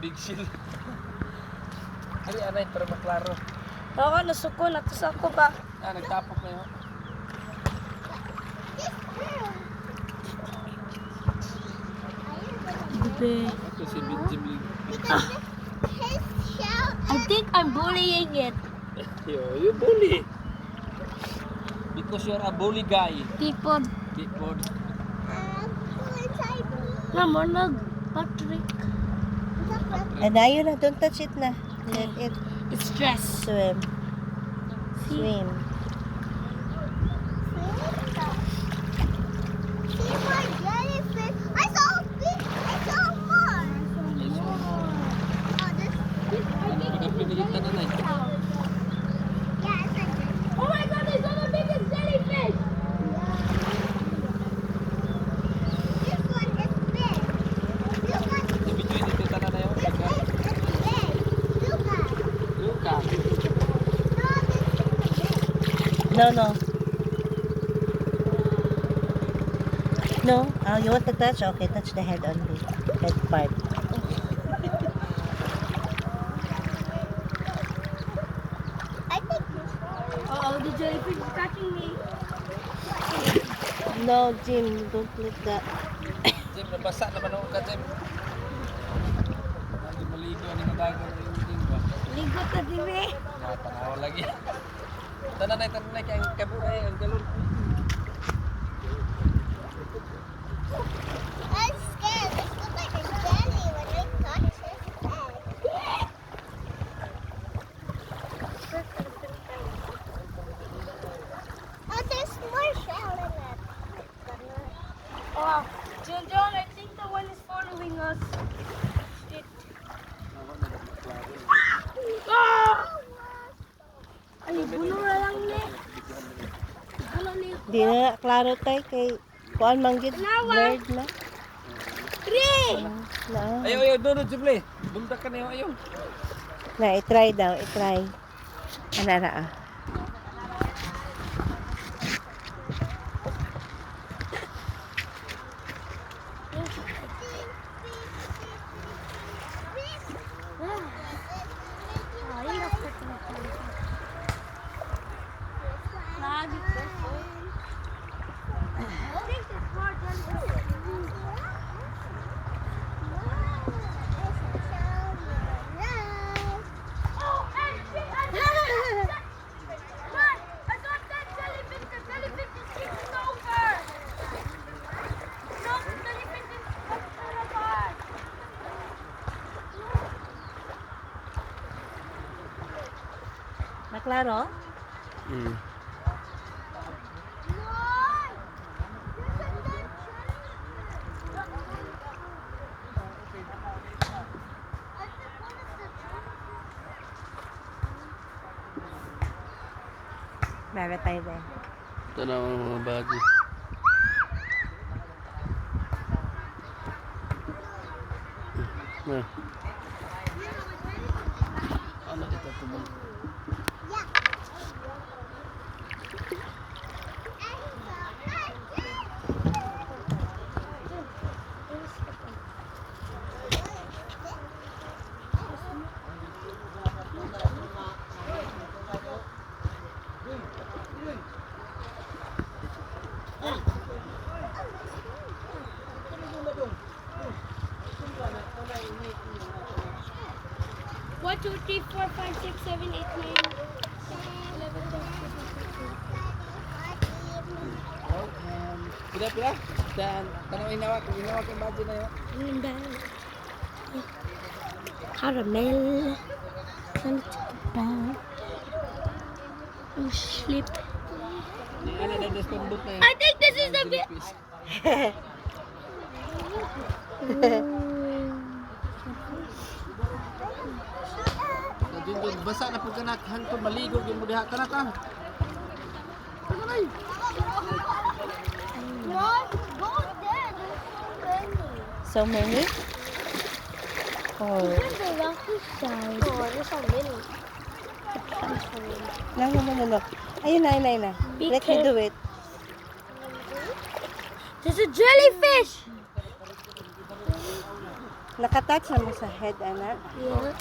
Big shield. Ali, anay, para maklaro. Ako, nasuko na to sa ako ba? Nagtapok na yun. Bebe. Ito si Benjim Lee. I think I'm bullying it. You bully. Because you're a bully guy. Tipod. Tipod. Naman nag-Patrick. And ayun na, don't touch it na. Let it It's stress. swim. Swim. Pinilit na nanay. Oh my god, there's one of the biggest jellyfish! Ibigay dito ta nanay. Luka. No, no. No? Oh, you want to touch? Okay, touch the head only. Head part. Oh, the jellyfish is catching me. No, Jim, don't let that. Jim, nabasa naman ako ka, Jim. Lagi maligo, ano madagan na yung Jim ba? Ligot na dibe. Tanaw lagi. Tananay, kaya ang kabuhay, ang galon. I'm scared. It looks like a jelly when I touch his head. Oh, there's more shell in it. Oh, John, I think the one is following us. Shit. Ah! Ay, buno na lang ni. Buno ni. Di na klaro tayo kay kuan manggid blurred na. Three! Na. Ayaw, doon, Jim Lee. Bumda ka na yung ayaw. Na, i-try daw, i-try. Ano na ah. Lagi ko. Oh, hey, shit, I got that. Run! I got that jellyfish. The jellyfish is kicking over. No, the jellyfish is falling apart. Naklaro? Hmm. Meron tayo din. Ito na ang mga bagi. Na. Ano ito tubong? One, two, three, four, five, six, seven, eight, nine, 11, 12, 13, 14. Pila. Dan, tanong inawak yung bagi na yun. Caramel. Oh, slip. Ano na discount na yun? I think this is the bit. Junjun, basa na po ka na hangtod maligo yung mo diha ka na ka. Tanay. What? Go there. There's so many. So many? Oh. Where's the rocky side? Oh, there's so many. No. Ayun na. Be Let me do it. There's a jellyfish. Nakatouch na mo sa head, anak. Yeah.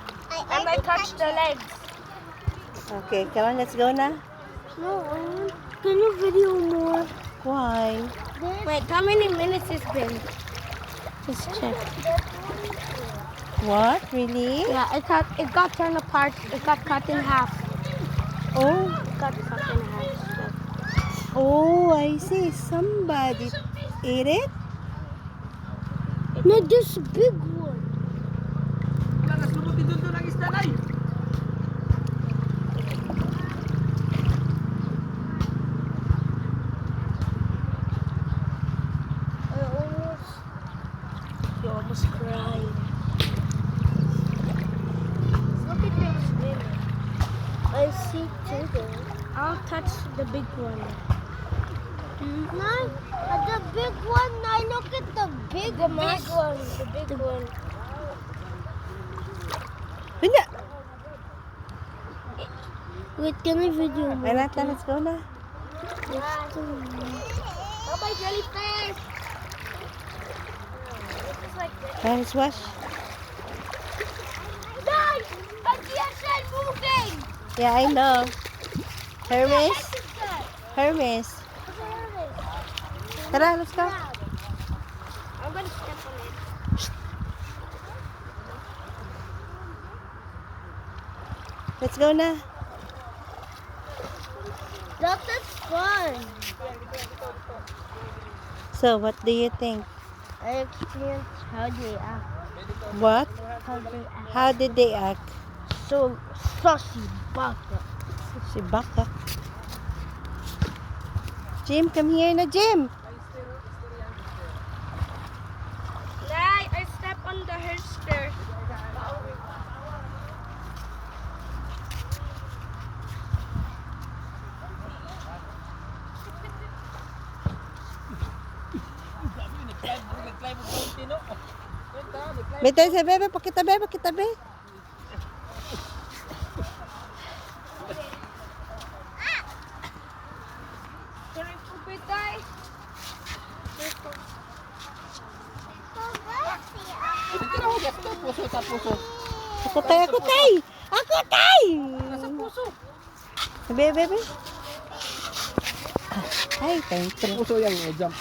And I touched the legs. Okay, come on, let's go na. No, can you video more? Why? Wait, how many minutes it's been? Let's check. What? Really? Yeah, it got torn apart. It got cut in half. Oh, It got cut in half. oh, I see. Somebody ate it? No, this big one. Wala, naslubutin doon ang isda na eh. You almost cried. Look at them swimming. I see two there. I'll touch the big one. No, the big one. I look at the big The one. big one. Wala. Wait, can I video more? Renata, let's go na. Oh, my jellyfish! It's like this. Let's wash. Guys, I see a shell moving. Yeah, I know. Hermes? Hermes. Tara, let's go. I'm gonna step on it. Let's go na. That's fun. So, what do you think? I experienced how they act. What? How they act. How did they act? So saucy, baka. Si Baka. Jim, come here na, Jim. Nay, I step on the hamster. Nag-climb ang konti, no? Kwenta, nag-climb. Bete, sa bebe, pakitabi, pakitabi. Can I poop it, Day? Dito na, hugas to. Puso, sa puso. Ako tay, ako tay. Ako tay. Nasa puso. Bebe, bebe. Ay, thank you. Puso yan, jump.